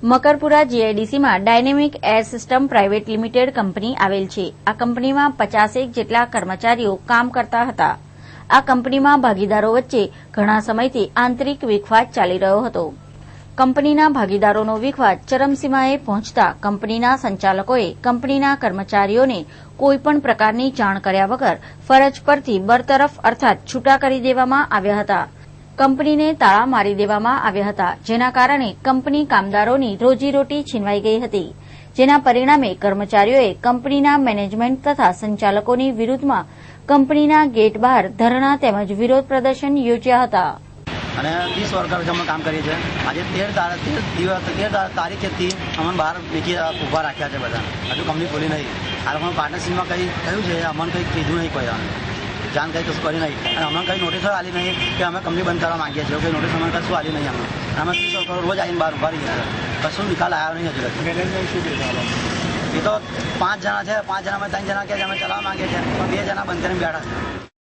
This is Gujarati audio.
મકરપુરા જીઆઈડીસીમાં dynamic air system private limited company આવેલ છે। આ કંપનીમાં 50 જેટલા કર્મચારીઓ કામ કરતા હતા। આ કંપનીમાં ભાગીદારો વચ્ચે ઘણા સમયથી આંતરિક વિખવાદ ચાલી રહ્યો હતો। કંપનીના ભાગીદારોનો વિખવાદ ચરમસીમાએ પહોંચતા કંપનીના સંચાલકોએ કંપનીના કર્મચારીઓને કોઈપણ પ્રકારની જાણ કર્યા વગર ફરજ પરથી બરતરફ અર્થાત છૂટા કરી દેવામાં આવ્યા હતા। કંપનીને તાળા મારી દેવામાં આવ્યા હતા, જેના કારણે કંપની કામદારોની રોજીરોટી છીનવાઈ ગઈ હતી, જેના પરિણામે કર્મચારીઓએ કંપનીના મેનેજમેન્ટ તથા સંચાલકોની વિરુદ્ધમાં કંપનીના ગેટ બહાર ધરણા તેમજ વિરોધ પ્રદર્શન યોજ્યા હતા। અને 30 વર્કર અમે કામ કરીએ છીએ। આજે 13 તારીખેથી અમને બહાર બીજી ઊભા રાખ્યા છે બધા। હજુ કંપની ખોલી નહીં। આ લોકોનું પાર્ટનરશીપમાં કંઈ કહ્યું છે, અમને કંઈ કીધું નહીં, કોઈ જાણ કંઈ કશું કરી નહીં, અને અમને કંઈ નોટિસો આલી નહીં કે અમે કંપની બંધ કરવા માંગીએ છીએ। કોઈ નોટિસ અમને કશું આલી નહીં। અમે 30 વર્કર રોજ આવીને બહાર ઊભા રહીએ છીએ, કશું નિકાલ આવ્યો નહીં હજુ લગી। એ તો 5 જણા છે, 5 જણામાં 3 જણા કે અમે ચલાવવા માંગીએ છીએ, પણ 2 જણા બંધ કરીને બેઠા છે।